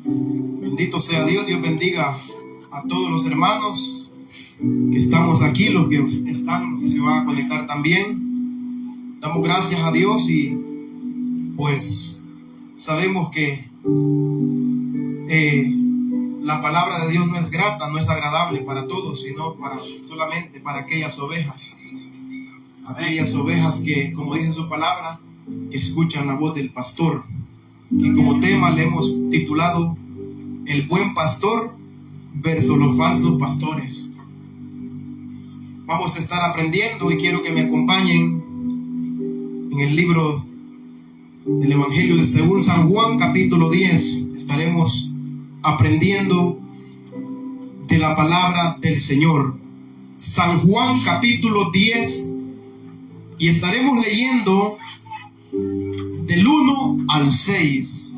Bendito sea Dios. Dios bendiga a todos los hermanos que estamos aquí, los que están y se van a conectar también. Damos gracias a Dios y pues sabemos que la palabra de Dios no es grata, no es agradable para todos, sino solamente para aquellas ovejas que, como dice su palabra, que escuchan la voz del pastor. Y como tema le hemos titulado El buen pastor versus los falsos pastores. Vamos a estar aprendiendo y quiero que me acompañen en el libro del Evangelio de según San Juan, capítulo 10. Estaremos aprendiendo de la palabra del Señor. San Juan, capítulo 10, y estaremos leyendo del 1 al 6.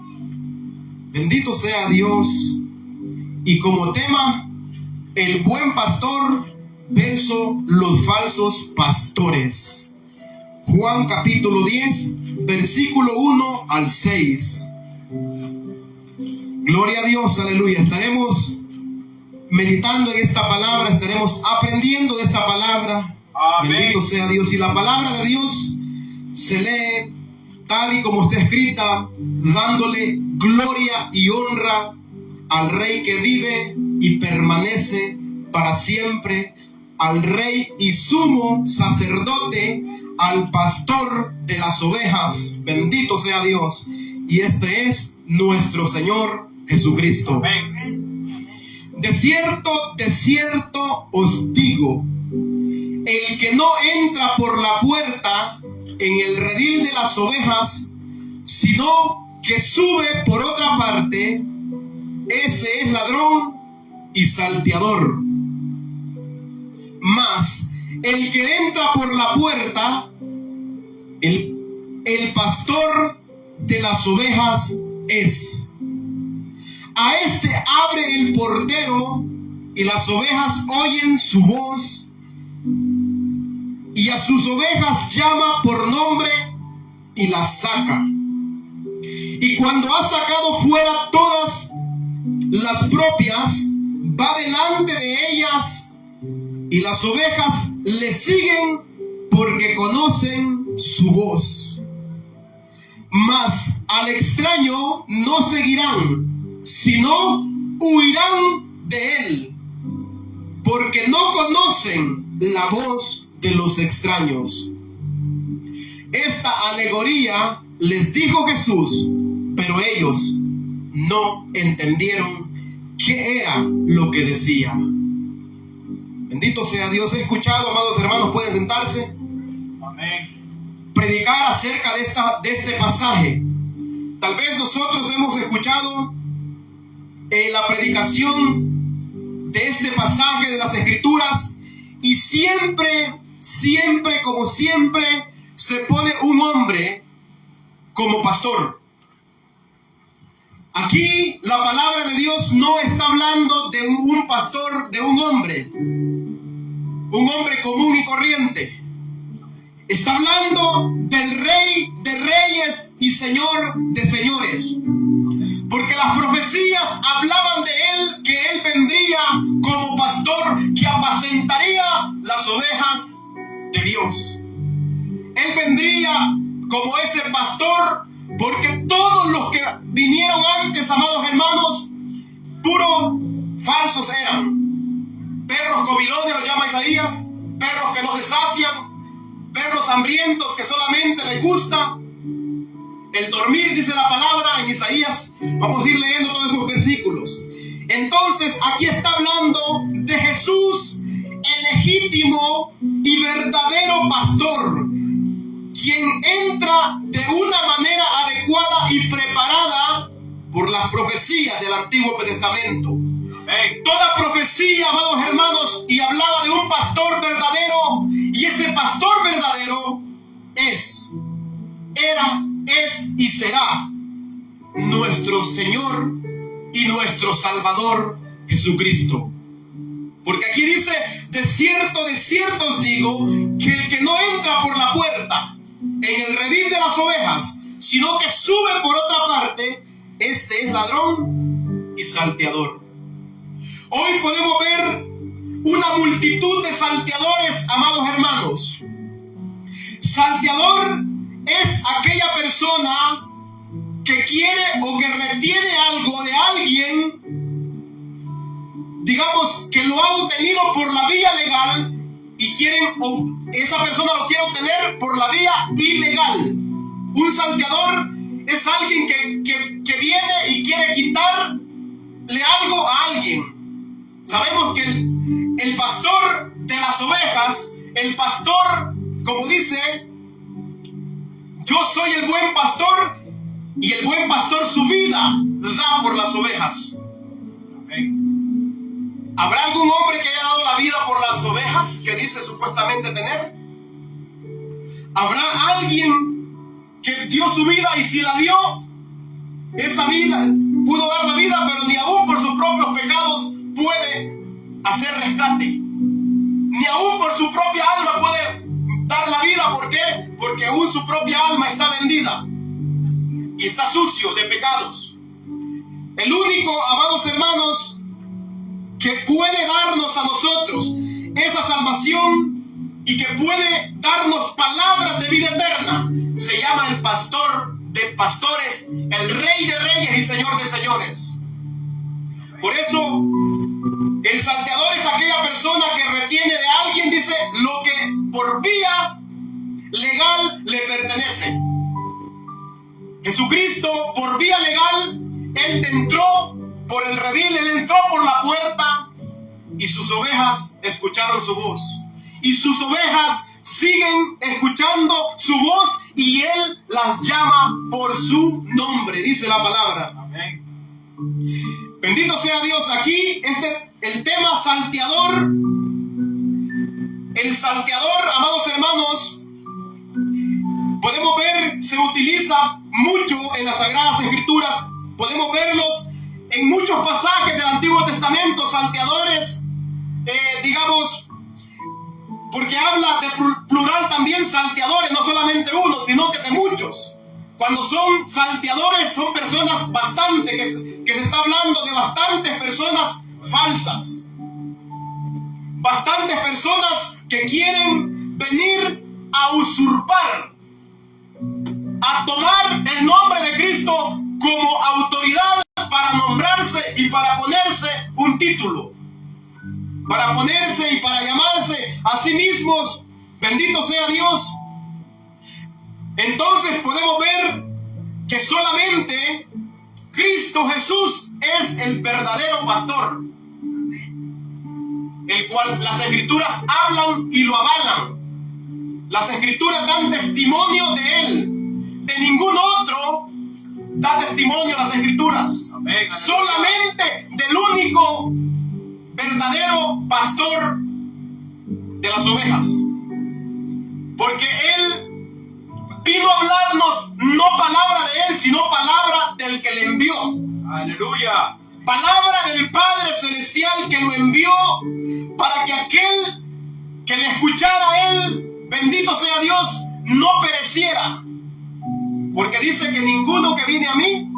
Bendito sea Dios. Y como tema, el buen pastor versus los falsos pastores. Juan capítulo 10, versículo 1 al 6. Gloria a Dios, aleluya. Estaremos meditando en esta palabra, estaremos aprendiendo de esta palabra. Amén. Bendito sea Dios. Y la palabra de Dios se lee tal y como está escrita, dándole gloria y honra al Rey que vive y permanece para siempre, al Rey y sumo sacerdote, al pastor de las ovejas. Bendito sea Dios. Y este es nuestro Señor Jesucristo. Amén. De cierto os digo, el que no entra por la puerta en el redil de las ovejas, sino que sube por otra parte, ese es ladrón y salteador. Mas el que entra por la puerta, el pastor de las ovejas es. A este abre el portero, y las ovejas oyen su voz, y a sus ovejas llama por nombre y las saca. Y cuando ha sacado fuera todas las propias, va delante de ellas, y las ovejas le siguen porque conocen su voz. Mas al extraño no seguirán, sino huirán de él, porque no conocen la voz de los extraños. Esta alegoría les dijo Jesús, pero ellos no entendieron qué era lo que decía. Bendito sea Dios. He escuchado, amados hermanos, pueden sentarse. Amén. Predicar acerca de este pasaje. Tal vez nosotros hemos escuchado la predicación de este pasaje de las Escrituras, y siempre se pone un hombre como pastor. Aquí la palabra de Dios no está hablando de un pastor, de un hombre común y corriente. Está hablando del Rey de Reyes y Señor de Señores. Porque las profecías hablaban de él, que él vendría como pastor que apacentaría las ovejas de Dios. Él vendría como ese pastor, porque todos los que vinieron antes, amados hermanos, puro falsos eran. Perros comilones, lo llama Isaías, perros que no se sacian, perros hambrientos que solamente les gusta el dormir, dice la palabra en Isaías. Vamos a ir leyendo todos esos versículos. Entonces aquí está hablando de Jesús, el legítimo y verdadero pastor, quien entra de una manera adecuada y preparada por las profecías del Antiguo Testamento. Amén. Toda profecía, amados hermanos, y hablaba de un pastor verdadero, y ese pastor verdadero era, es y será nuestro Señor y nuestro Salvador Jesucristo. Porque aquí dice, de cierto os digo, que el que no entra por la puerta en el redil de las ovejas, sino que sube por otra parte, este es ladrón y salteador. Hoy podemos ver una multitud de salteadores, amados hermanos. Salteador es aquella persona que quiere o que retiene algo de alguien, digamos que lo ha obtenido por la vía legal y esa persona lo quiere obtener por la vía ilegal. Un salteador es alguien que viene y quiere quitarle algo a alguien. Sabemos que el pastor de las ovejas, el pastor, como dice, yo soy el buen pastor y el buen pastor su vida da por las ovejas. Amén. ¿Habrá algún hombre que haya dado la vida por las ovejas que dice supuestamente tener? ¿Habrá alguien que dio su vida y si la dio, esa vida, pudo dar la vida, pero ni aún por sus propios pecados puede hacer rescate? Ni aún por su propia alma puede dar la vida. ¿Por qué? Porque aún su propia alma está vendida y está sucio de pecados. El único, amados hermanos, que puede darnos a nosotros esa salvación y que puede darnos palabras de vida eterna se llama el pastor de pastores, el Rey de reyes y Señor de señores. Por eso el salteador es aquella persona que retiene de alguien, dice, lo que por vía legal le pertenece. Jesucristo, por vía legal, Él entró por el redil, Él entró por la puerta y sus ovejas escucharon su voz. Y sus ovejas siguen escuchando su voz y Él las llama por su nombre, dice la palabra. Amén. Bendito sea Dios. Aquí el tema salteador. El salteador, amados hermanos, podemos ver, se utiliza mucho en las Sagradas Escrituras. Podemos verlos en muchos pasajes del Antiguo Testamento, salteadores, digamos, porque habla de plural también, salteadores, no solamente uno, sino que de muchos. Cuando son salteadores, son personas bastante, que se está hablando de bastantes personas falsas. Bastantes personas que quieren venir a usurpar, a tomar el nombre de Cristo como autoridad para nombrarse y para ponerse un título. Para ponerse y para llamarse a sí mismos, bendito sea Dios. Entonces podemos ver que solamente Cristo Jesús es el verdadero pastor, el cual las Escrituras hablan y lo avalan. Las Escrituras dan testimonio de Él. De ningún otro da testimonio las Escrituras. Amén. Solamente del único verdadero pastor de las ovejas. Porque Él vino a hablarnos no palabra de Él, sino palabra del que le envió. Aleluya. Palabra del Padre Celestial que lo envió para que aquel que le escuchara a Él, bendito sea Dios, no pereciera. Porque dice que ninguno que viene a mí,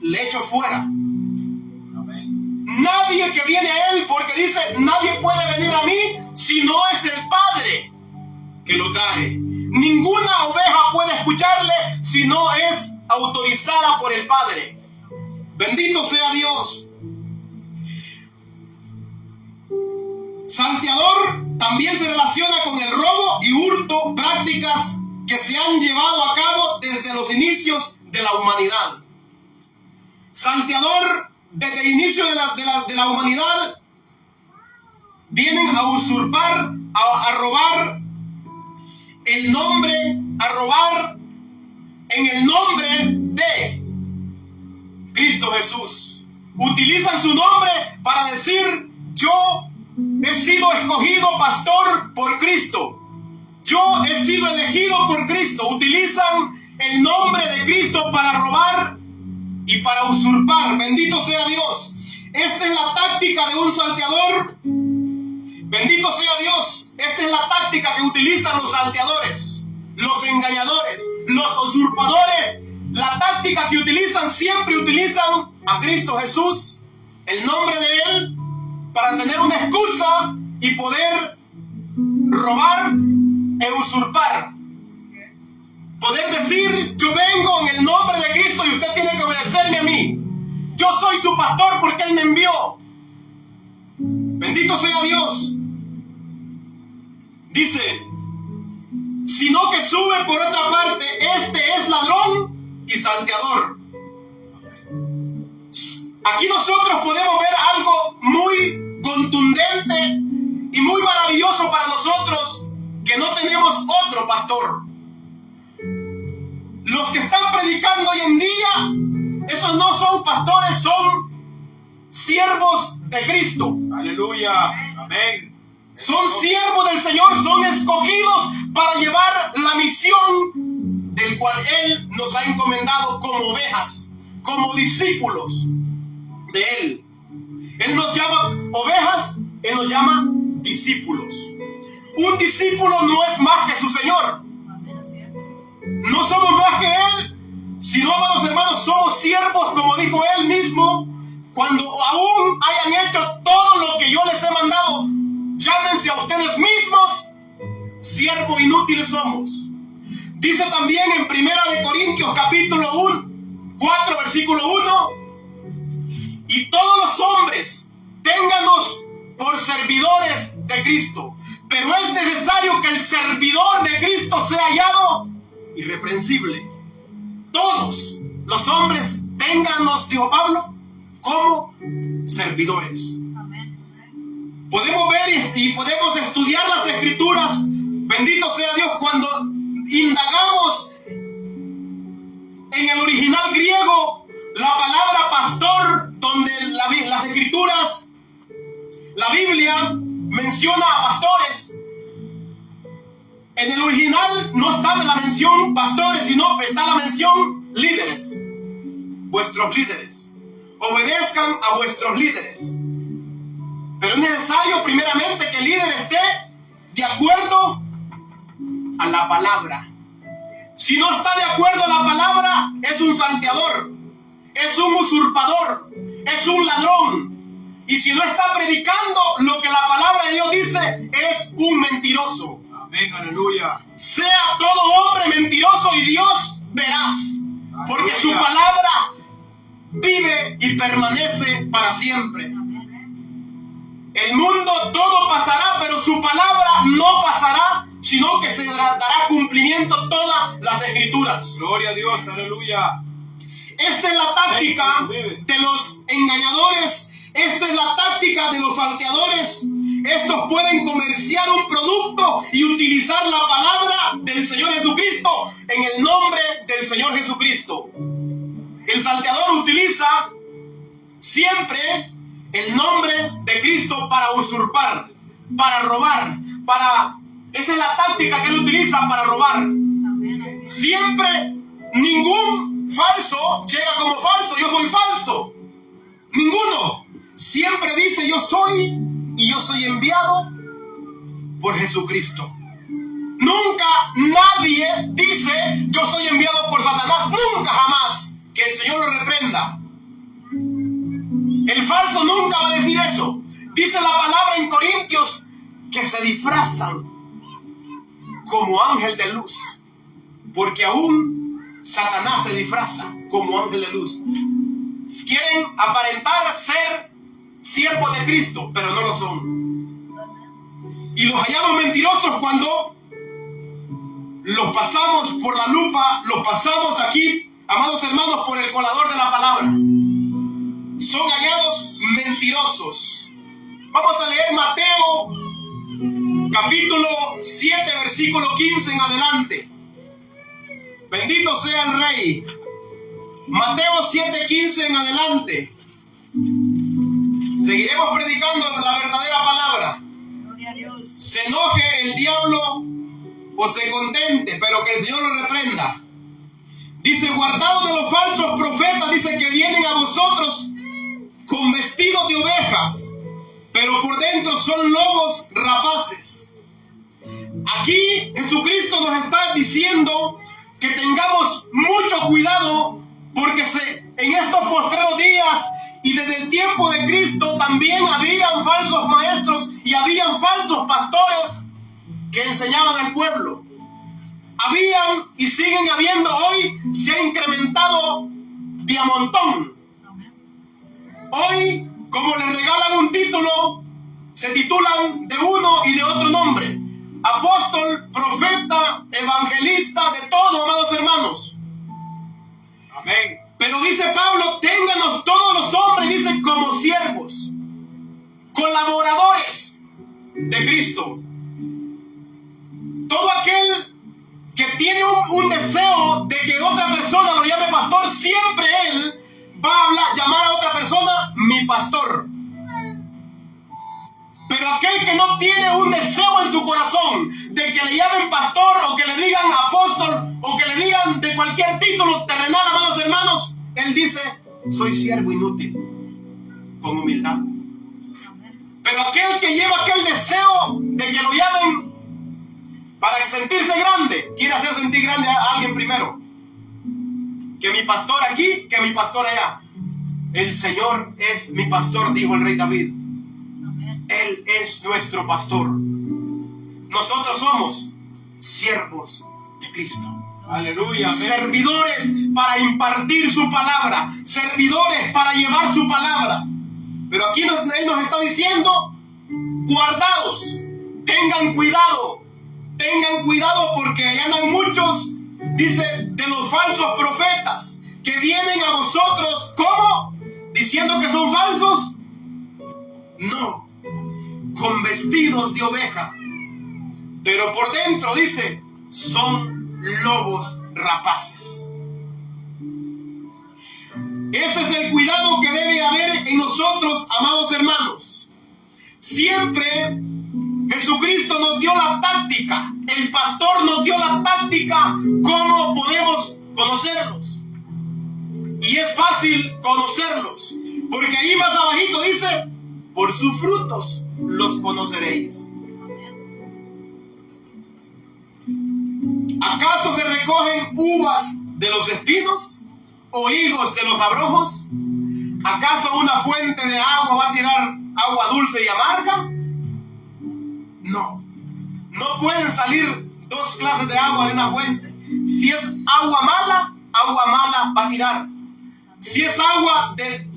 le echo fuera. Amén. Nadie que viene a Él, porque dice, nadie puede venir a mí si no es el Padre que lo trae. Ninguna oveja puede escucharle si no es autorizada por el Padre. Bendito sea Dios. Salteador también se relaciona con el robo y hurto, prácticas que se han llevado a cabo desde los inicios de la humanidad. Salteador, desde el inicio de la humanidad, vienen a usurpar, a robar el nombre, a robar en el nombre de Cristo Jesús. Utilizan su nombre para decir, yo he sido escogido pastor por Cristo. Yo he sido elegido por Cristo. Utilizan el nombre de Cristo para robar y para usurpar. Bendito sea Dios. Esta es la táctica de un salteador. Bendito sea Dios. Esta es la táctica que utilizan los salteadores, los engañadores, los usurpadores, la táctica que utilizan, siempre utilizan a Cristo Jesús, el nombre de Él, para tener una excusa y poder robar e usurpar. Poder decir, yo vengo en el nombre de Cristo y usted tiene que obedecerme a mí. Yo soy su pastor porque Él me envió. Bendito sea Dios. Dice, sino que sube por otra parte, este es ladrón y salteador. Aquí nosotros podemos ver algo muy contundente y muy maravilloso para nosotros, que no tenemos otro pastor. Los que están predicando hoy en día, esos no son pastores, son siervos de Cristo. Aleluya, amén. Son siervos del Señor, son escogidos para llevar la misión del cual Él nos ha encomendado como ovejas, como discípulos de Él. Él nos llama ovejas, Él nos llama discípulos. Un discípulo no es más que su Señor. No somos más que Él, sino, amados hermanos, somos siervos, como dijo Él mismo, cuando aún hayan hecho todo lo que yo les he mandado. Llámense a ustedes mismos, siervos inútiles somos. Dice también en 1 Corintios capítulo 4, versículo 1, y todos los hombres ténganos por servidores de Cristo, pero es necesario que el servidor de Cristo sea hallado irreprensible. Todos los hombres ténganos, dijo Pablo, como servidores. Podemos ver y podemos estudiar las Escrituras, bendito sea Dios, cuando indagamos en el original griego la palabra pastor, donde las Escrituras, la Biblia menciona a pastores. En el original no está la mención pastores, sino está la mención líderes. Vuestros líderes. Obedezcan a vuestros líderes. Pero es necesario primeramente que el líder esté de acuerdo a la palabra. Si no está de acuerdo a la palabra, es un salteador, es un usurpador, es un ladrón. Y si no está predicando lo que la palabra de Dios dice, es un mentiroso. Amén, aleluya. Sea todo hombre mentiroso y Dios veraz, porque su palabra vive y permanece para siempre. El mundo todo pasará, pero su palabra no pasará, sino que se dará cumplimiento todas las Escrituras. Gloria a Dios, aleluya. Esta es la táctica de los engañadores, esta es la táctica de los salteadores. Estos pueden comerciar un producto y utilizar la palabra del Señor Jesucristo en el nombre del Señor Jesucristo. El salteador utiliza siempre el nombre de Cristo para usurpar, para robar, esa es la táctica que él utiliza para robar. Siempre ningún falso llega como falso, yo soy falso. Ninguno. Siempre dice yo soy y yo soy enviado por Jesucristo. Nunca nadie dice yo soy enviado por Satanás, nunca jamás. Que el Señor lo reprenda. El falso nunca va a decir eso. Dice la palabra en Corintios que se disfrazan como ángel de luz, porque aún Satanás se disfraza como ángel de luz. Quieren aparentar ser siervos de Cristo, pero no lo son. Y los hallamos mentirosos cuando los pasamos por la lupa, los pasamos aquí, amados hermanos, por el colador de la palabra. Son hallados mentirosos. Vamos a leer Mateo capítulo 7, versículo 15 en adelante. Bendito sea el Rey. Mateo 7:15 en adelante. Seguiremos predicando la verdadera palabra. Se enoje el diablo o se contente, pero que el Señor lo reprenda. Dice, guardaos de los falsos profetas, dice que vienen a vosotros con vestidos de ovejas, pero por dentro son lobos rapaces. Aquí Jesucristo nos está diciendo que tengamos mucho cuidado, porque en estos postreros días y desde el tiempo de Cristo también habían falsos maestros y habían falsos pastores que enseñaban al pueblo. Habían y siguen habiendo. Hoy se ha incrementado de a montón. Hoy, como les regalan un título, se titulan de uno y de otro nombre: apóstol, profeta, evangelista, de todo, amados hermanos. Amén. Pero dice Pablo: ténganos todos los hombres, dice, como siervos, colaboradores de Cristo. Todo aquel que tiene un deseo de que otra persona lo llame pastor, siempre él va a llamar a otra persona mi pastor. Pero aquel que no tiene un deseo en su corazón de que le llamen pastor, o que le digan apóstol, o que le digan de cualquier título terrenal, amados hermanos, él dice: soy siervo inútil, con humildad. Pero aquel que lleva aquel deseo de que lo llamen para sentirse grande, quiere hacer sentir grande a alguien primero. Que mi pastor aquí, que mi pastor allá. El Señor es mi pastor, dijo el rey David. Él es nuestro pastor. Nosotros somos siervos de Cristo. Aleluya. Amén. Servidores para impartir su palabra, servidores para llevar su palabra. Pero aquí Él nos está diciendo: guardados, tengan cuidado porque allá andan muchos, dice, de los falsos profetas que vienen a vosotros, ¿cómo? Diciendo que son falsos. No, con vestidos de oveja, pero por dentro, dice, son lobos rapaces. Ese es el cuidado que debe haber en nosotros, amados hermanos. Siempre Jesucristo nos dio la táctica, el pastor nos dio la táctica, cómo podemos conocerlos. Y es fácil conocerlos, porque ahí más abajito dice: por sus frutos los conoceréis. ¿Acaso se recogen uvas de los espinos o higos de los abrojos? ¿Acaso una fuente de agua va a tirar agua dulce y amarga? No, no pueden salir dos clases de agua de una fuente. Si es agua mala va a tirar. Si es agua del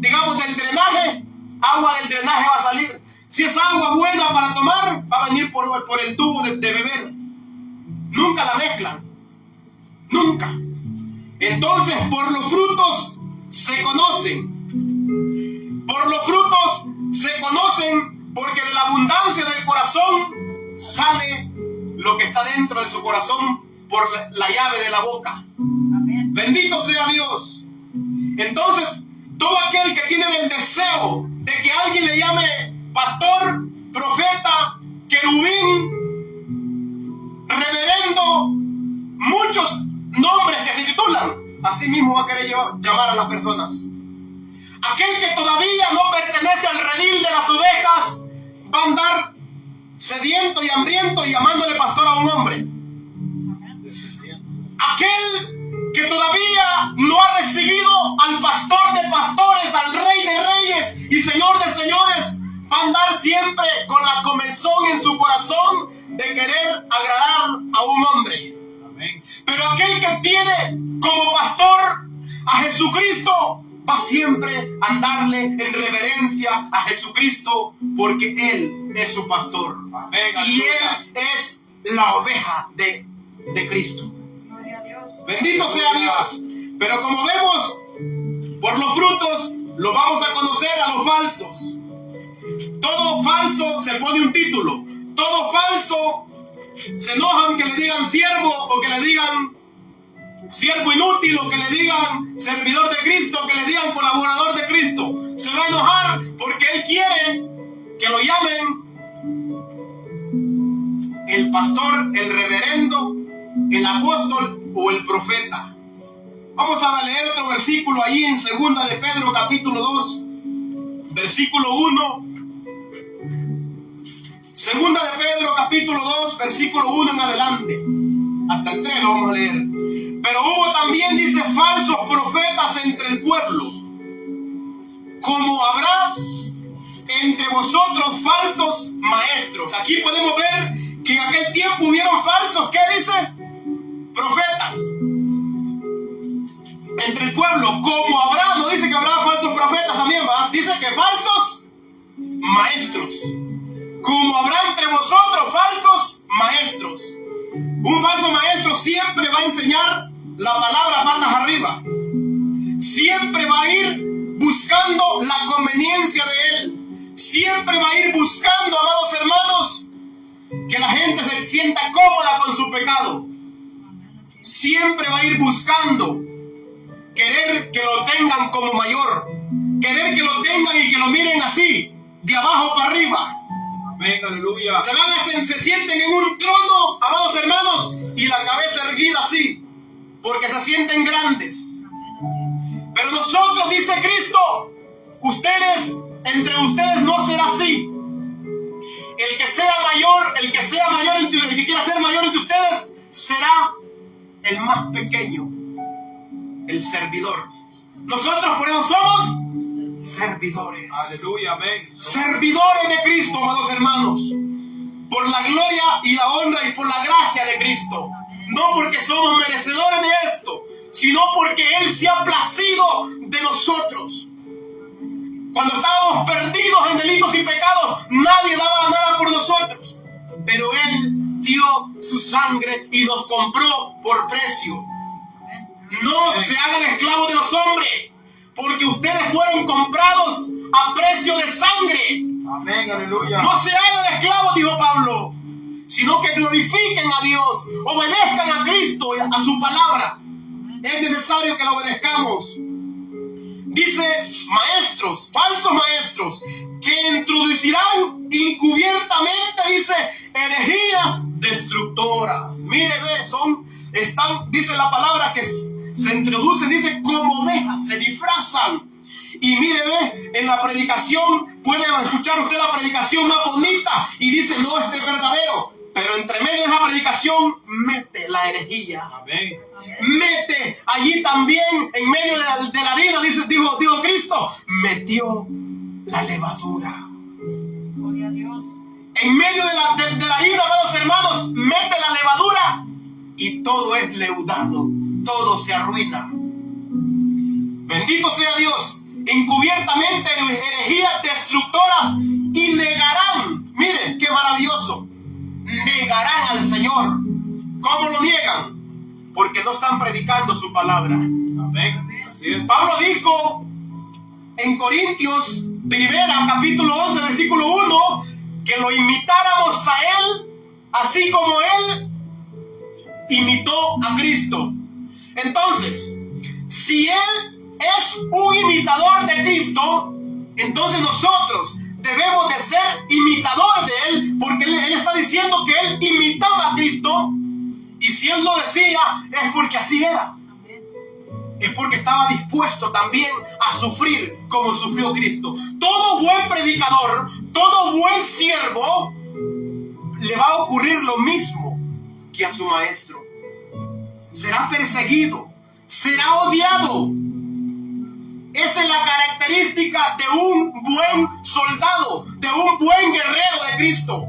drenaje, agua del drenaje va a salir. Si es agua buena para tomar, va a venir por el tubo de beber. Nunca la mezclan, nunca. Entonces, por los frutos se conocen. Por los frutos se conocen, porque de la abundancia del corazón sale lo que está dentro de su corazón por la llave de la boca. Amén. Bendito sea Dios. Entonces, todo aquel que tiene el deseo de que alguien le llame pastor, profeta, querubín, reverendo, muchos nombres que se titulan, así mismo va a querer llamar a las personas. Aquel que todavía no pertenece al redil de las ovejas va a andar sediento y hambriento y llamándole pastor a un hombre. Aquel que todavía no ha recibido al pastor de pastores, al rey de reyes y señor de señores, va a andar siempre con la comezón en su corazón de querer agradar a un hombre. Amén. Pero aquel que tiene como pastor a Jesucristo va siempre a andarle en reverencia a Jesucristo, porque Él es su pastor. Amén. Y Él es la oveja de Cristo. Bendito sea Dios. Pero como vemos, por los frutos los vamos a conocer a los falsos. Todo falso se pone un título. Todo falso se enojan que le digan siervo, o que le digan siervo inútil, o que le digan servidor de Cristo, o que le digan colaborador de Cristo. Se va a enojar porque él quiere que lo llamen el pastor, el reverendo, el apóstol o el profeta. Vamos a leer otro versículo allí en 2 de Pedro capítulo 2, versículo 1. 2 de Pedro capítulo 2, versículo 1 en adelante. hasta el 3 lo vamos a leer. Pero hubo también, dice, falsos profetas entre el pueblo, como habrá entre vosotros falsos maestros. Aquí podemos ver que en aquel tiempo hubieron falsos, ¿qué dice? Profetas entre el pueblo, como habrá, no dice que habrá falsos profetas también, más dice que falsos maestros, como habrá entre vosotros falsos maestros. Un falso maestro siempre va a enseñar la palabra patas arriba, siempre va a ir buscando la conveniencia de él, siempre va a ir buscando, amados hermanos, que la gente se sienta cómoda con su pecado, siempre va a ir buscando querer que lo tengan como mayor, querer que lo tengan y que lo miren así, de abajo para arriba. Amén, aleluya. Se sienten en un trono, amados hermanos, y la cabeza erguida así, porque se sienten grandes. Pero nosotros, dice Cristo, entre ustedes no será así. El que sea mayor, el que quiera ser mayor entre ustedes, será el más pequeño, el servidor. Nosotros por eso somos servidores. Aleluya, amén. Servidores de Cristo, amados hermanos, por la gloria y la honra y por la gracia de Cristo. No porque somos merecedores de esto, sino porque Él se ha placido de nosotros. Cuando estábamos perdidos en delitos y pecados, nadie daba nada por nosotros, pero Él dio su sangre y nos compró por precio. No se hagan esclavos de los hombres, porque ustedes fueron comprados a precio de sangre. Amén, aleluya. No se hagan esclavos, dijo Pablo, sino que glorifiquen a Dios, obedezcan a Cristo y a su palabra. Es necesario que la obedezcamos. Dice maestros, falsos maestros, que introducirán encubiertamente, dice, herejías destructoras. Mire, dice la palabra que se introducen, dice, como ovejas, se disfrazan. Y mire, en la predicación, puede escuchar usted la predicación más bonita y dice, no, este es verdadero. Pero entre medio de esa predicación, mete la herejía. Amén. Mete allí también, en medio de la harina, dijo Cristo, metió la levadura. Gloria a Dios. En medio de la harina, amados hermanos, mete la levadura y todo es leudado, todo se arruina. Bendito sea Dios. Encubiertamente herejías destructoras y negarán, mire qué maravilloso, negarán al Señor. ¿Cómo lo niegan? Porque no están predicando su palabra. Amén. Así es. Pablo dijo en Corintios, capítulo 11, versículo 1, que lo imitáramos a Él, así como Él imitó a Cristo. Entonces, si Él es un imitador de Cristo, entonces nosotros debemos de ser imitadores de Él, porque Él está diciendo que Él imitaba a Cristo, y si Él lo decía, es porque así era. Es porque estaba dispuesto también a sufrir como sufrió Cristo. Todo buen predicador, todo buen siervo, le va a ocurrir lo mismo que a su maestro. Será perseguido, será odiado. Esa es la característica de un buen soldado, de un buen guerrero de Cristo.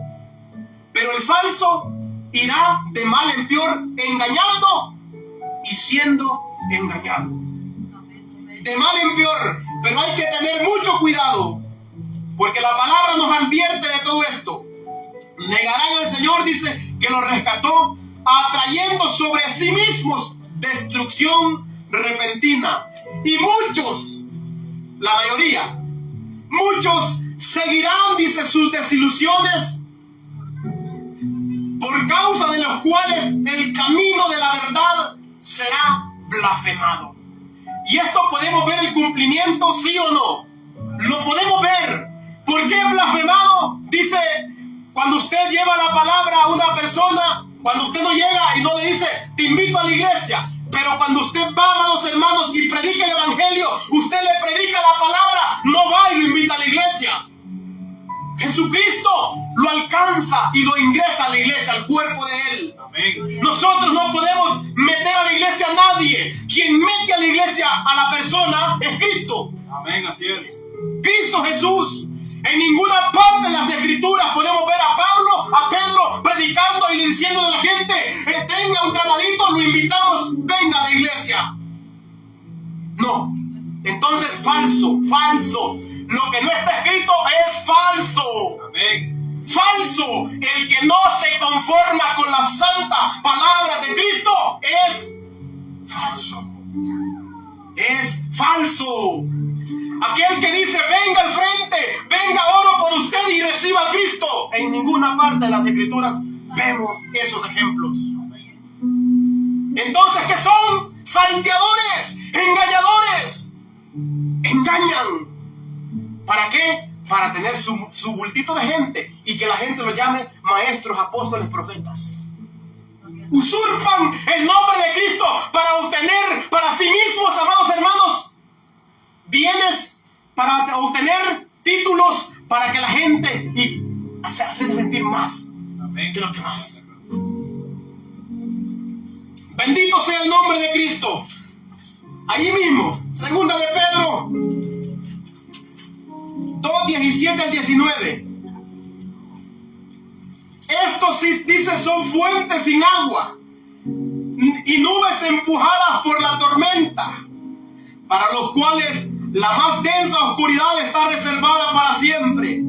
Pero el falso irá de mal en peor, engañando y siendo engañado. De mal en peor. Pero hay que tener mucho cuidado, porque la palabra nos advierte de todo esto. Negarán al Señor, dice, que lo rescató, atrayendo sobre sí mismos destrucción repentina. Y muchos, la mayoría, muchos seguirán, dice, sus desilusiones, por causa de los cuales el camino de la verdad será blasfemado. Y esto podemos ver el cumplimiento, sí o no. Lo podemos ver. ¿Por qué blasfemado? Dice, cuando usted lleva la palabra a una persona, cuando usted no llega y no le dice, te invito a la iglesia, pero cuando usted va, amados hermanos, y predica el evangelio, usted le predica la palabra, no va y lo invita a la iglesia. Jesucristo lo alcanza y lo ingresa a la iglesia, al cuerpo de Él. Amén. Nosotros no podemos meter a la iglesia a nadie. Quien mete a la iglesia a la persona es Cristo. Amén, así es. Cristo Jesús. En ninguna parte de las escrituras podemos ver a Pablo, a Pedro predicando y diciendo a la gente, tenga un tragadito, lo invitamos, venga a la iglesia. No. Entonces falso. Lo que no está escrito es falso. Amén. Falso. El que no se conforma con la santa palabra de Cristo es falso. Es falso. Aquel que dice, venga al frente, venga, oro por usted y reciba a Cristo. En ninguna parte de las escrituras vemos esos ejemplos. Entonces, ¿qué son? Salteadores, engañadores. Engañan. ¿Para qué? Para tener su bultito de gente y que la gente lo llame maestros, apóstoles, profetas. Usurpan el nombre de Cristo para obtener para sí mismos, amados hermanos, bienes, para obtener títulos, para que la gente y hacerse sentir más que los demás. Bendito sea el nombre de Cristo. Allí mismo, segunda de Pedro 2, 17 al 19. Estos, sí, dice, son fuentes sin agua y nubes empujadas por la tormenta, para los cuales la más densa oscuridad está reservada para siempre.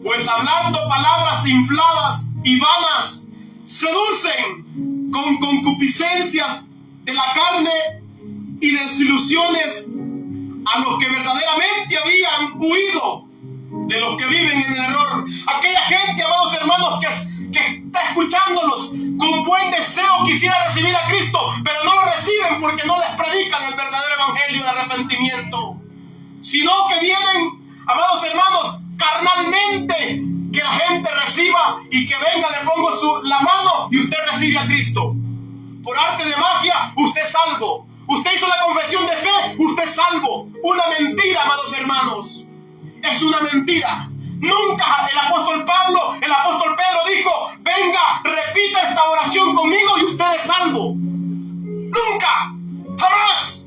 Pues hablando palabras infladas y vanas, seducen con concupiscencias de la carne y desilusiones a los que verdaderamente habían huido de los que viven en el error. Aquella gente, amados hermanos, que está escuchándolos con buen deseo, quisiera recibir a Cristo, pero no lo reciben porque no les predican el verdadero evangelio de arrepentimiento, sino que vienen, amados hermanos, carnalmente, que la gente reciba y que venga, le pongo la mano y usted recibe a Cristo. Por arte de magia, usted es salvo. Usted hizo la confesión de fe, usted es salvo. Una mentira, amados hermanos. Es una mentira. Nunca el apóstol Pedro dijo, venga, repita esta oración conmigo y usted es salvo. Nunca, jamás.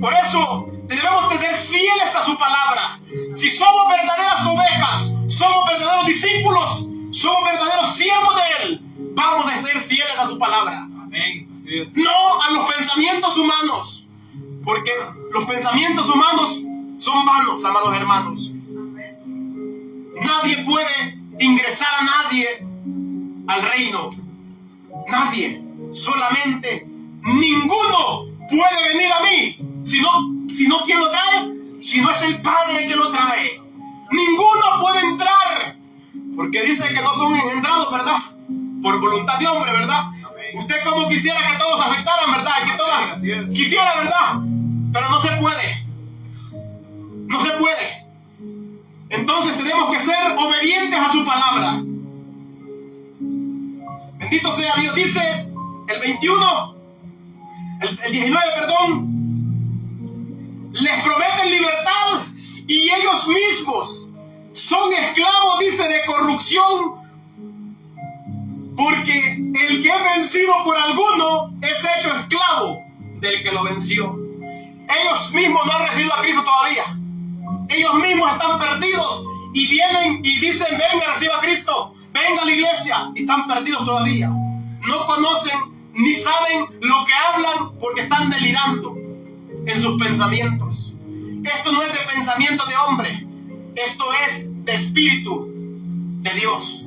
Por eso debemos de ser fieles a su palabra. Si somos verdaderas ovejas, somos verdaderos discípulos, somos verdaderos siervos de Él, vamos a ser fieles a su palabra. Amén. Así es. No a los pensamientos humanos, porque los pensamientos humanos son vanos, amados hermanos. Nadie puede ingresar a nadie al reino. Nadie. Solamente ninguno puede venir a mí. Si no, ¿quién lo trae? Si no es el Padre que lo trae. Ninguno puede entrar. Porque dice que no son engendrados, ¿verdad? Por voluntad de hombre, ¿verdad? Amén. Usted como quisiera que todos aceptaran, ¿verdad? Que todas Así es. quisiera, ¿verdad? Pero no se puede. No se puede. Entonces tenemos que ser obedientes a su palabra. Bendito sea Dios. Dice el 21, el 19, perdón. Les prometen libertad y ellos mismos son esclavos, dice, de corrupción. Porque el que es vencido por alguno es hecho esclavo del que lo venció. Ellos mismos no han recibido a Cristo todavía. Ellos mismos están perdidos y vienen y dicen, venga, reciba a Cristo, venga a la iglesia, y están perdidos todavía. No conocen ni saben lo que hablan porque están delirando en sus pensamientos. Esto no es de pensamiento de hombre, esto es de espíritu de Dios.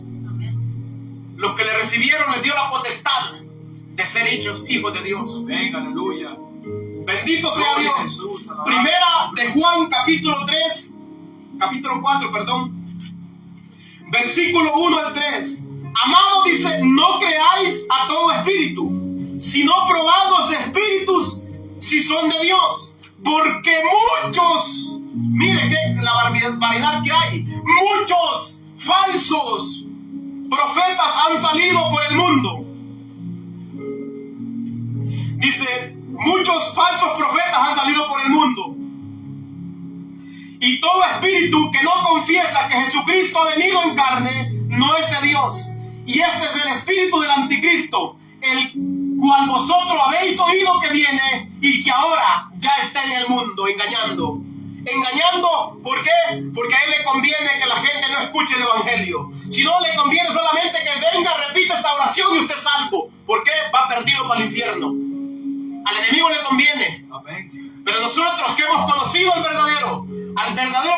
Los que le recibieron les dio la potestad de ser hechos hijos de Dios. Amén, aleluya. Bendito sea Gloria a Dios. Jesús, alabado. Primera de Juan, capítulo 4, versículo 1 al 3. Amado, dice, no creáis a todo espíritu, sino probad los espíritus si son de Dios. Porque muchos, mire que la variedad que hay, muchos falsos profetas han salido por el mundo. Dice, muchos falsos profetas han salido por el mundo. Y todo espíritu que no confiesa que Jesucristo ha venido en carne no es de Dios. Y este es el espíritu del anticristo, el cual vosotros habéis oído que viene y que ahora ya está en el mundo engañando. Engañando, ¿por qué? Porque a él le conviene que la gente no escuche el evangelio. Si no, le conviene solamente que venga, repita esta oración y usted es salvo. ¿Por qué? Va perdido para el infierno. Al enemigo le conviene. Amén. Pero nosotros que hemos conocido al verdadero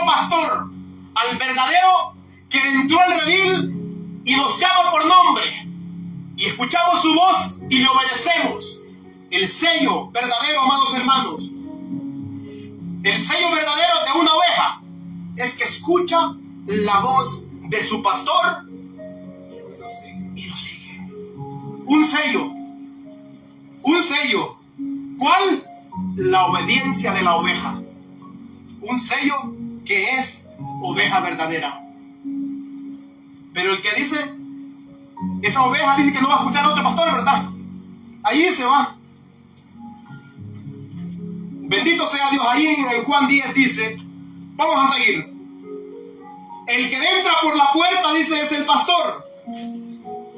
pastor, al verdadero que entró al redil y nos llama por nombre, y escuchamos su voz y le obedecemos. El sello verdadero, amados hermanos, el sello verdadero de una oveja es que escucha la voz de su pastor y lo sigue. Un sello. ¿Cuál? La obediencia de la oveja. Un sello que es oveja verdadera. Pero el que dice, esa oveja dice que no va a escuchar a otro pastor, ¿verdad? Ahí se va. Bendito sea Dios. Ahí en Juan 10 dice, vamos a seguir. El que entra por la puerta, dice, es el pastor.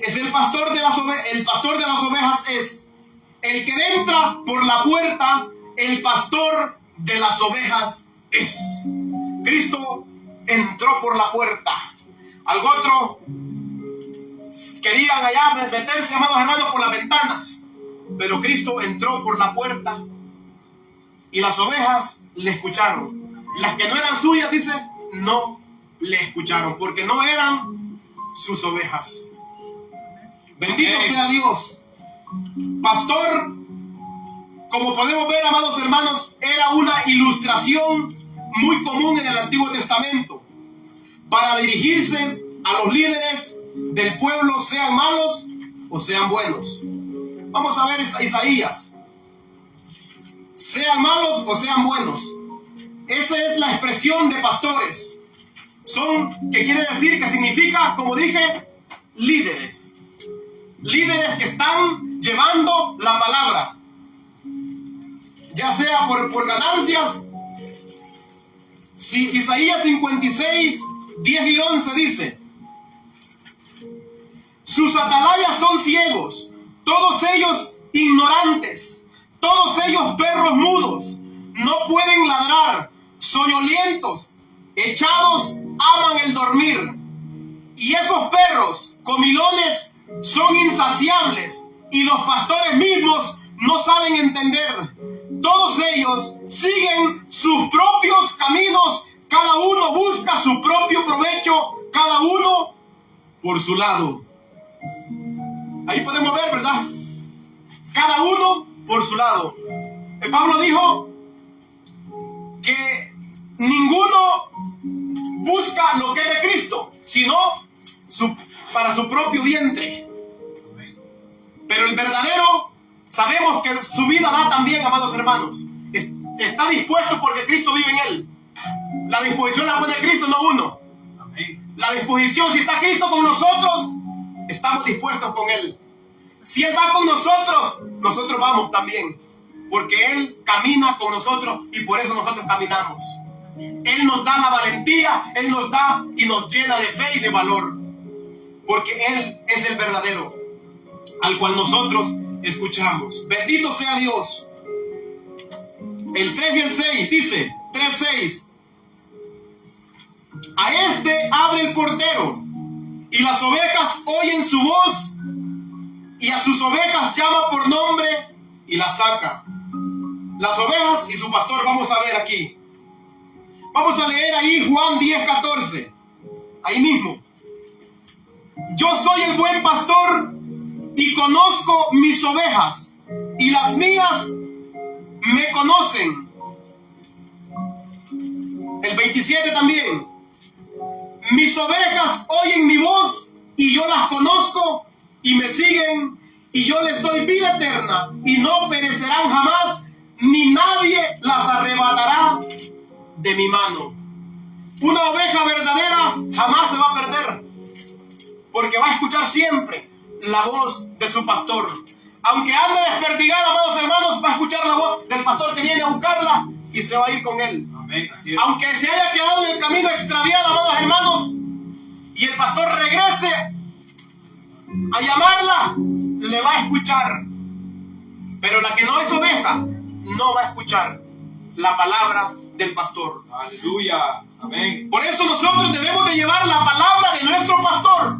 Es el pastor de las ovejas. El pastor de las ovejas es el que entra por la puerta. El pastor de las ovejas es. Cristo entró por la puerta. Algo otro querían allá meterse, amados hermanos, por las ventanas. Pero Cristo entró por la puerta y las ovejas le escucharon. Las que no eran suyas, dice, no le escucharon porque no eran sus ovejas. Bendito sea Dios. Pastor, como podemos ver, amados hermanos, era una ilustración muy común en el Antiguo Testamento para dirigirse a los líderes del pueblo, sean malos o sean buenos. Vamos a ver Isaías. Sean malos o sean buenos. Esa es la expresión de pastores. Que quiere decir, que significa, como dije, líderes. Líderes que están llevando la palabra. Ya sea por ganancias. Si Isaías 56, 10 y 11 dice: sus atalayas son ciegos, todos ellos ignorantes, todos ellos perros mudos, no pueden ladrar, soñolientos, echados, aman el dormir. Y esos perros, comilones, son insaciables, y los pastores mismos no saben entender. Todos ellos siguen sus propios caminos, cada uno busca su propio provecho, cada uno por su lado. Ahí podemos ver, ¿verdad? Cada uno por su lado. Pablo dijo que ninguno busca lo que es de Cristo, sino para su propio vientre. Pero el verdadero, sabemos que su vida da también, amados hermanos. Está dispuesto porque Cristo vive en él. La disposición la pone Cristo, no uno. La disposición, si está Cristo con nosotros, estamos dispuestos con él. Si él va con nosotros, nosotros vamos también. Porque él camina con nosotros y por eso nosotros caminamos. Él nos da la valentía, él nos da y nos llena de fe y de valor. Porque él es el verdadero, al cual nosotros escuchamos. Bendito sea Dios. El 3 y el 6 dice, 3:6. A este abre el portero, y las ovejas oyen su voz, y a sus ovejas llama por nombre y las saca. Las ovejas y su pastor, vamos a ver aquí. Vamos a leer ahí Juan 10:14. Ahí mismo. Yo soy el buen pastor y conozco mis ovejas, y las mías me conocen. El 27 también. Mis ovejas oyen mi voz y yo las conozco y me siguen, y yo les doy vida eterna y no perecerán jamás, ni nadie las arrebatará de mi mano. Una oveja verdadera jamás se va a perder, porque va a escuchar siempre la voz de su pastor. Aunque ande desperdigada, amados hermanos, va a escuchar la voz del pastor que viene a buscarla y se va a ir con él. Amén, así es. Aunque se haya quedado en el camino extraviado, amados hermanos, y el pastor regrese, a llamarla, le va a escuchar. Pero la que no es oveja, no va a escuchar la palabra del pastor. Aleluya. Amén. Por eso nosotros debemos de llevar la palabra de nuestro pastor,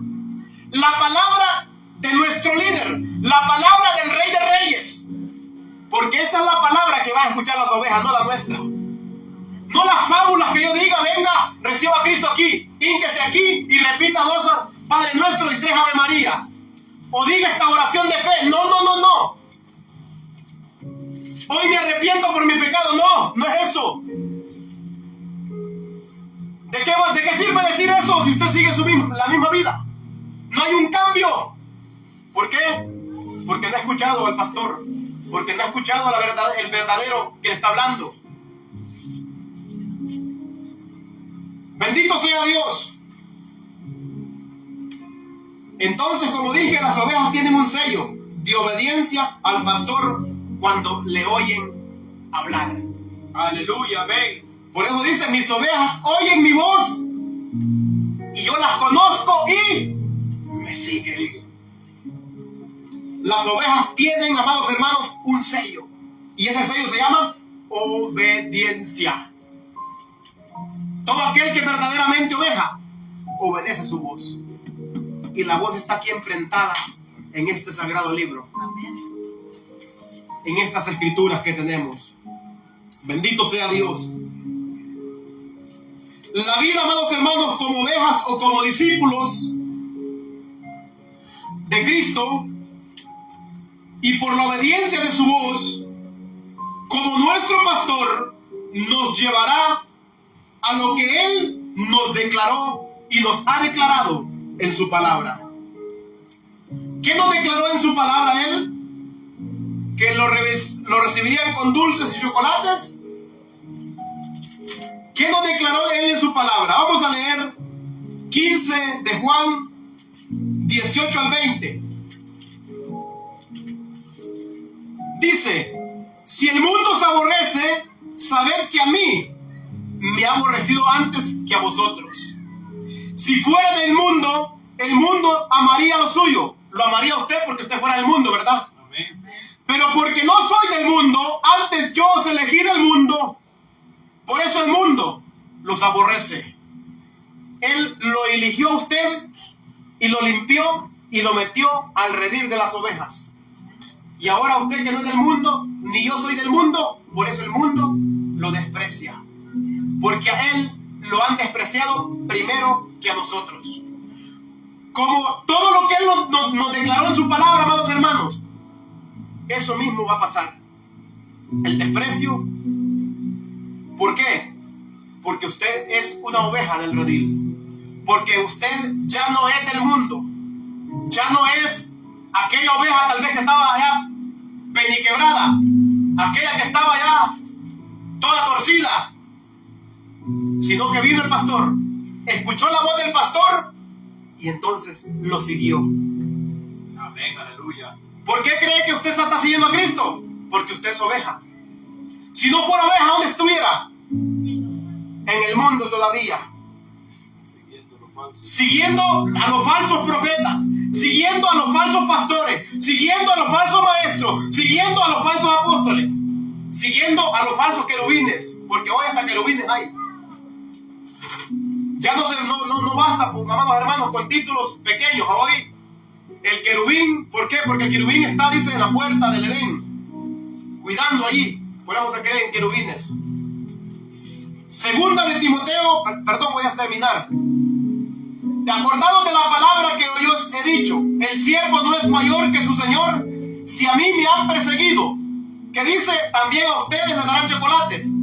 la palabra de nuestro líder, la palabra del Rey de Reyes. Porque esa es la palabra que va a escuchar las ovejas, no la nuestra. No las fábulas que yo diga, venga, reciba a Cristo aquí, hínquese aquí y repita 2 Padre Nuestro y 3 Ave María. O diga esta oración de fe. No, no, no, no. Hoy me arrepiento por mi pecado. No, no es eso. ¿De qué sirve decir eso si usted sigue la misma vida? No hay un cambio. ¿Por qué? Porque no ha escuchado al pastor. Porque no ha escuchado el verdadero que le está hablando. Bendito sea Dios. Entonces, como dije, las ovejas tienen un sello de obediencia al pastor cuando le oyen hablar. Aleluya. Amén. Por eso dice, mis ovejas oyen mi voz y yo las conozco y me siguen. Las ovejas tienen, amados hermanos, un sello. Y ese sello se llama obediencia. Todo aquel que verdaderamente oveja, obedece su voz. Y la voz está aquí enfrentada en este sagrado libro. Amén. En estas escrituras que tenemos. Bendito sea Dios. La vida, amados hermanos, como ovejas o como discípulos de Cristo, y por la obediencia de su voz, como nuestro pastor, nos llevará a lo que Él nos declaró y nos ha declarado en su palabra. ¿Qué nos declaró en su palabra Él? ¿Que lo recibirían con dulces y chocolates? ¿Qué nos declaró Él en su palabra? Vamos a leer 15 de Juan 18 al 20. Dice, si el mundo os aborrece, sabed que a mí me ha aborrecido antes que a vosotros. Si fuera del mundo, el mundo amaría lo suyo. Lo amaría usted porque usted fuera del mundo, ¿verdad? Amén. Pero porque no soy del mundo, antes yo os elegí del mundo. Por eso el mundo los aborrece. Él lo eligió a usted y lo limpió y lo metió al redil de las ovejas. Y ahora usted que no es del mundo, ni yo soy del mundo, por eso el mundo lo desprecia. Porque a Él lo han despreciado primero que a nosotros. Como todo lo que Él nos declaró en su palabra, amados hermanos, eso mismo va a pasar. El desprecio. ¿Por qué? Porque usted es una oveja del redil. Porque usted ya no es del mundo. Ya no es aquella oveja tal vez que estaba allá peniquebrada, aquella que estaba ya toda torcida, sino que vino el pastor, escuchó la voz del pastor y entonces lo siguió. Amén. Aleluya. ¿Por qué cree que usted está siguiendo a Cristo? Porque usted es oveja. Si no fuera oveja, ¿dónde estuviera? En el mundo todavía. Siguiendo a los falsos profetas, siguiendo a los falsos pastores, siguiendo a los falsos maestros, siguiendo a los falsos apóstoles, siguiendo a los falsos querubines, porque hoy hasta querubines hay. Ya no basta, amados hermanos, con títulos pequeños. Hoy el querubín, ¿por qué? Porque el querubín está, dice, en la puerta del Edén, cuidando allí, por eso se creen querubines. Segunda de Timoteo, voy a terminar. Acordado de la palabra que yo os he dicho, el siervo no es mayor que su señor. Si a mí me han perseguido, que dice, también a ustedes les darán chocolates.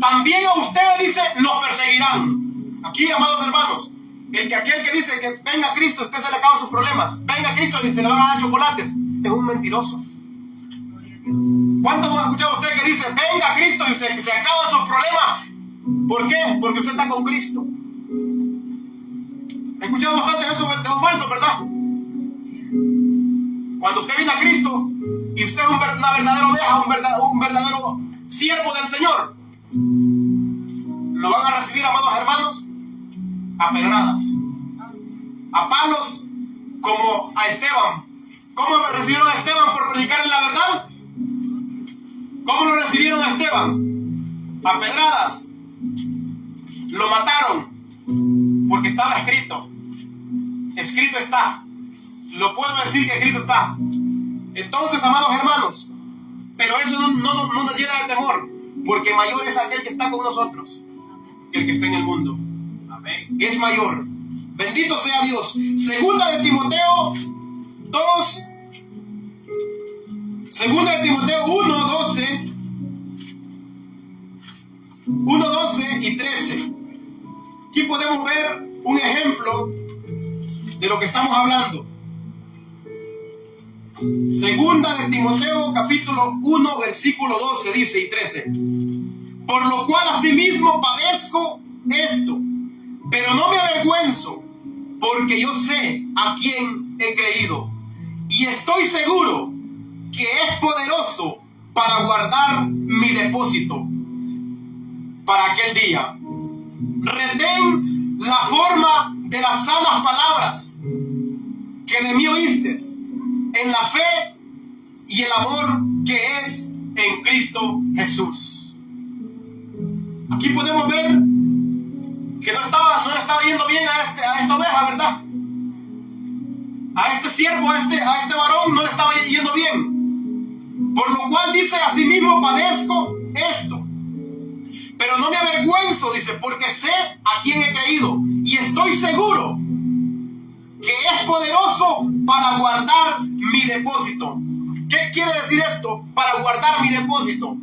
También a ustedes, dice, los perseguirán. Aquí, amados hermanos, aquel que dice que venga Cristo, usted se le acaban sus problemas. Venga Cristo y se le van a dar chocolates. Es un mentiroso. ¿Cuántos han escuchado usted que dice, venga Cristo y usted se acaban sus problemas? ¿Por qué? Porque usted está con Cristo. He escuchado bastante de eso falso, ¿verdad? Cuando usted viene a Cristo y usted es una verdadera oveja, un verdadero siervo del Señor, lo van a recibir, amados hermanos, a pedradas, a palos como a Esteban. ¿Cómo recibieron a Esteban por predicar la verdad? ¿Cómo lo recibieron a Esteban? A pedradas. Lo mataron porque estaba escrito. Escrito está. Lo puedo decir que escrito está. Entonces, amados hermanos, pero eso no nos llena de temor, porque mayor es aquel que está con nosotros que el que está en el mundo. Amén. Es mayor. Bendito sea Dios. Segunda de Timoteo 2. Segunda de Timoteo 1:12 y 13. Aquí podemos ver un ejemplo de lo que estamos hablando. Segunda de Timoteo capítulo 1 versículo 12 dice y 13. Por lo cual asimismo padezco esto, pero no me avergüenzo, porque yo sé a quién he creído, y estoy seguro que es poderoso para guardar mi depósito para aquel día. Retén la forma de las sanas palabras que de mí oíste, en la fe y el amor que es en Cristo Jesús. Aquí podemos ver que no le estaba yendo bien a esta oveja, ¿verdad? A este siervo, a este varón no le estaba yendo bien. Por lo cual dice: asimismo padezco esto, pero no me avergüenzo, dice, porque sé a quién he creído, y estoy seguro que es poderoso para guardar mi depósito. ¿Qué quiere decir esto? Para guardar mi depósito.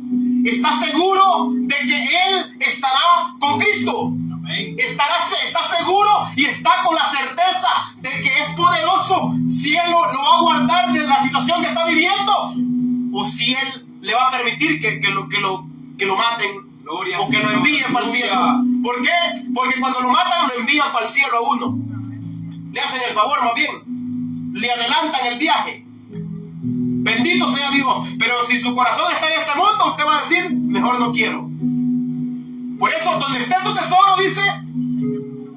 Está seguro de que él estará con Cristo. Amén. Está seguro y está con la certeza de que es poderoso, si él lo va a guardar de la situación que está viviendo, o si él le va a permitir que lo maten, Gloria o que lo envíen para el cielo. ¿Por qué? Porque cuando lo matan lo envían para el cielo a uno. Le hacen el favor, más bien le adelantan el viaje. Bendito sea Dios. Pero si su corazón está en este mundo, usted va a decir: mejor no quiero. Por eso, donde esté tu tesoro, dice,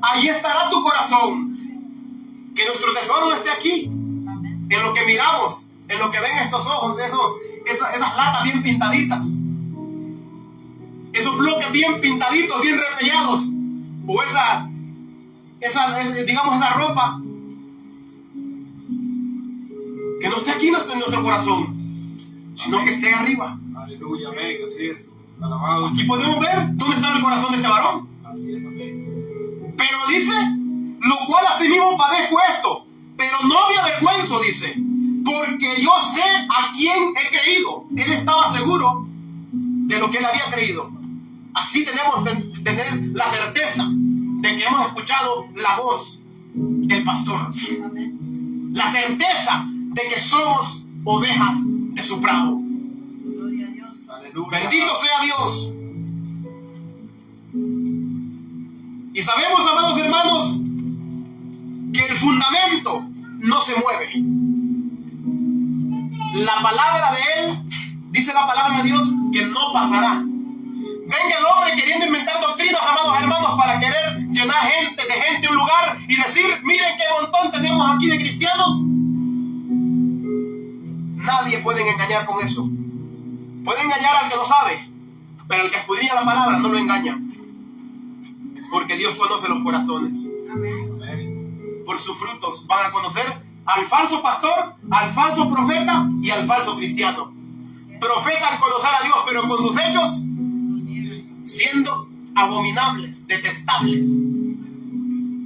ahí estará tu corazón. Que nuestro tesoro no esté aquí, en lo que miramos, en lo que ven estos ojos, esas latas bien pintaditas, esos bloques bien pintaditos, bien repellados, o esa ropa. Que no esté aquí en nuestro corazón, sino que esté arriba. Aleluya, amén. Así es. Alabado. Aquí podemos ver dónde está el corazón de este varón. Así es, amén. Pero dice: lo cual asimismo padezco esto, pero no me avergüenzo, dice, porque yo sé a quién he creído. Él estaba seguro de lo que él había creído. Así tenemos que tener la certeza de que hemos escuchado la voz del pastor. La certeza de que somos ovejas de su prado. Gloria a Dios. Aleluya. Bendito sea Dios. Y sabemos, amados hermanos, que el fundamento no se mueve. La palabra de Él, dice la palabra de Dios, que no pasará. Venga el hombre queriendo inventar doctrinas, amados hermanos, para querer llenar de gente un lugar y decir: miren qué montón tenemos aquí de cristianos. Nadie puede engañar con eso. Puede engañar al que lo sabe, pero el que escudriña la palabra no lo engaña, porque Dios conoce los corazones. Amén. Por sus frutos van a conocer al falso pastor, al falso profeta y al falso cristiano. Profesan conocer a Dios, pero con sus hechos siendo abominables, detestables,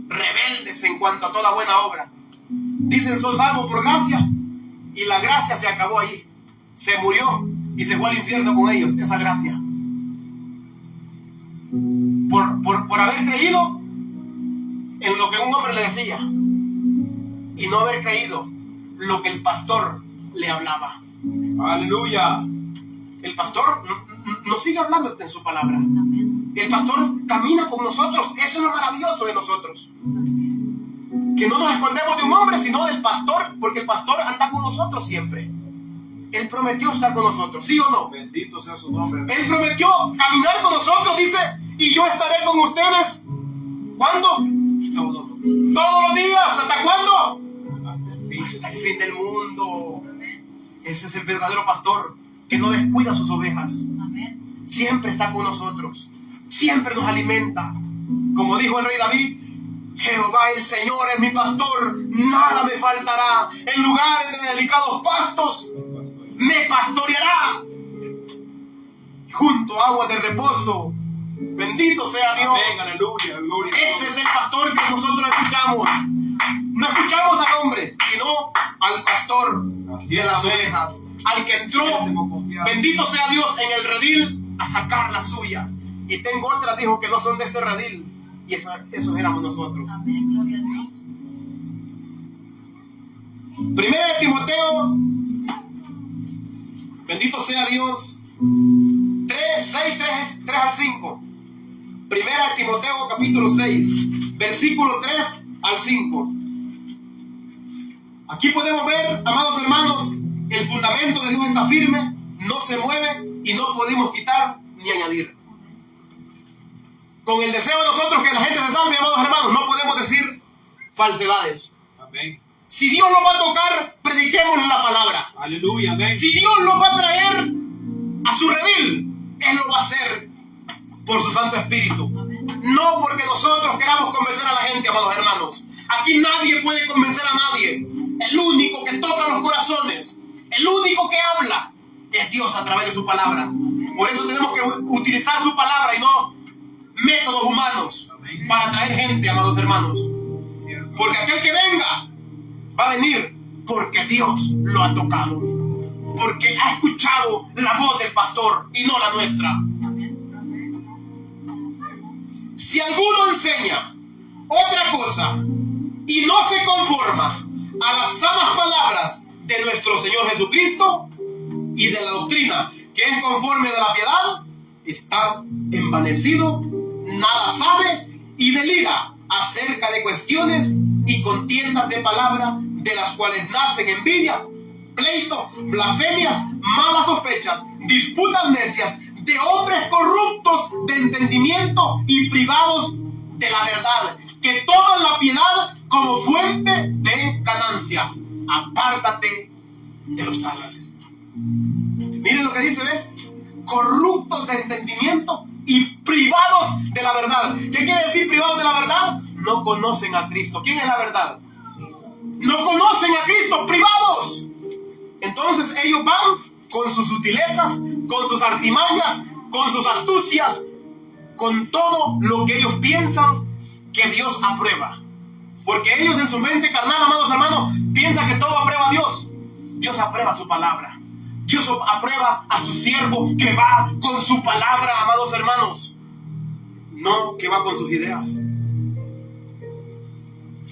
rebeldes en cuanto a toda buena obra. Dicen: son salvos por gracia, y la gracia se acabó allí. Se murió y se fue al infierno con ellos, esa gracia. Por haber creído en lo que un hombre le decía y no haber creído lo que el pastor le hablaba. Aleluya. El pastor no sigue hablando en su palabra. El pastor camina con nosotros. Eso es lo maravilloso de nosotros, que no nos escondemos de un hombre, sino del pastor, porque el pastor anda con nosotros siempre. Él prometió estar con nosotros, ¿sí o no? Bendito sea su nombre. Él prometió caminar con nosotros, dice: y yo estaré con ustedes. ¿Cuándo? Todos los días. ¿Hasta cuándo? hasta el fin del mundo. Ese es el verdadero pastor que no descuida sus ovejas. Amén. Siempre está con nosotros, siempre nos alimenta. Como dijo el rey David, Jehová el Señor es mi pastor, nada me faltará. En lugares de delicados pastos me pastoreará, junto a aguas de reposo. Bendito sea Dios. Amén, aleluya, gloria. Ese es el pastor que nosotros escuchamos. No escuchamos al hombre, sino al pastor Así de es, las amén. ovejas, al que entró, Debemos confiar. bendito sea Dios, en el redil a sacar las suyas. Y tengo otras, dijo, que no son de este redil. Y esos éramos nosotros. Amén, gloria a Dios. Primera de Timoteo, bendito sea Dios, 3 al 5. Primera de Timoteo capítulo 6, versículo 3 al 5. Aquí podemos ver, amados hermanos, el fundamento de Dios está firme, no se mueve y no podemos quitar ni añadir. Con el deseo de nosotros que la gente se salve, amados hermanos, no podemos decir falsedades. Amén. Si Dios lo va a tocar, prediquémosle la palabra. Aleluya, amén. Si Dios lo va a traer a su redil, Él lo va a hacer por su Santo Espíritu. No porque nosotros queramos convencer a la gente, amados hermanos. Aquí nadie puede convencer a nadie. El único que toca los corazones, el único que habla, es Dios a través de su palabra. Por eso tenemos que utilizar su palabra y no métodos humanos para atraer gente, amados hermanos. Cierto. Porque aquel que venga va a venir porque Dios lo ha tocado, porque ha escuchado la voz del pastor y no la nuestra. Si alguno enseña otra cosa y no se conforma a las sanas palabras de nuestro Señor Jesucristo y de la doctrina que es conforme de la piedad, está envanecido, nada sabe y delira acerca de cuestiones y contiendas de palabra, de las cuales nacen envidia, pleito, blasfemias, malas sospechas, disputas necias, de hombres corruptos de entendimiento y privados de la verdad, que toman la piedad como fuente de ganancia. Apártate de los tales. Miren lo que dice, ¿ve? Corruptos de entendimiento y privados de la verdad. ¿Qué quiere decir privados de la verdad? No conocen a Cristo. ¿Quién es la verdad? No conocen a Cristo, privados. Entonces ellos van con sus sutilezas, con sus artimañas, con sus astucias, con todo lo que ellos piensan que Dios aprueba. Porque ellos en su mente carnal, amados hermanos, piensan que todo aprueba a Dios. Dios aprueba su palabra. Dios aprueba a su siervo que va con su palabra, amados hermanos. No que va con sus ideas.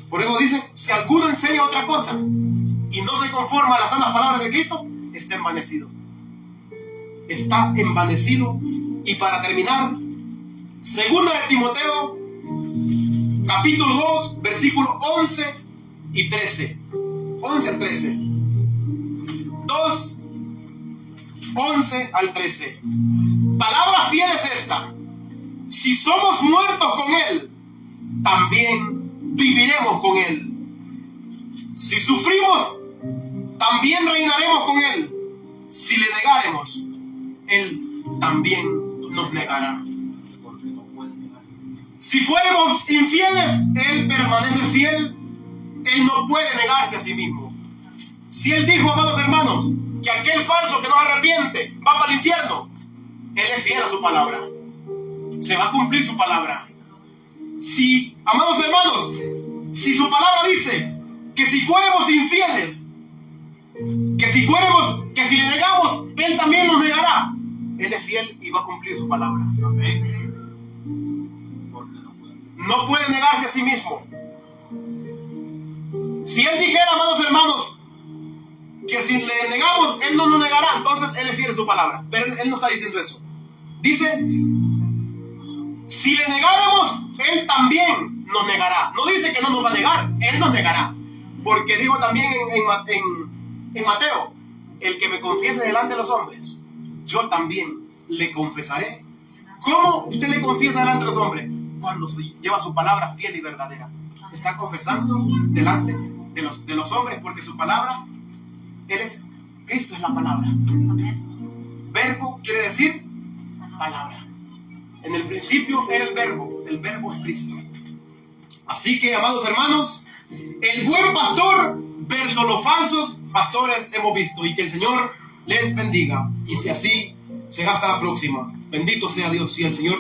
Por eso dice, si alguno enseña otra cosa y no se conforma a las sanas palabras de Cristo, está envanecido. Está envanecido. Y para terminar, segunda de Timoteo, capítulo 2, versículos 11 y 13. 11 al 13. 2, 11 al 13. Palabra fiel es esta: si somos muertos con Él, también viviremos con Él. Si sufrimos, también reinaremos con Él. Si le negaremos, Él también nos negará. Si fuéramos infieles, Él permanece fiel. Él no puede negarse a sí mismo. Si Él dijo, amados hermanos, que aquel falso que no arrepiente va para el infierno, Él es fiel a su palabra. Se va a cumplir su palabra. Si, amados hermanos, si su palabra dice que si fuéramos infieles, que si le negamos, Él también nos negará. Él es fiel y va a cumplir su palabra. Amén. No puede negarse a sí mismo. Si Él dijera, amados hermanos, que si le negamos, Él no nos negará, entonces Él es fiel a su palabra. Pero Él no está diciendo eso. Dice, si le negáramos, Él también nos negará. No dice que no nos va a negar, Él nos negará. Porque dijo también en Mateo, el que me confiese delante de los hombres, yo también le confesaré. ¿Cómo usted le confiesa delante de los hombres? Cuando se lleva su palabra fiel y verdadera. Está confesando delante de los hombres, porque su palabra, Cristo es la palabra. Verbo quiere decir palabra. En el principio era el verbo es Cristo. Así que, amados hermanos, el buen pastor versus los falsos pastores hemos visto, y que el Señor les bendiga. Y si así, será hasta la próxima. Bendito sea Dios, si el Señor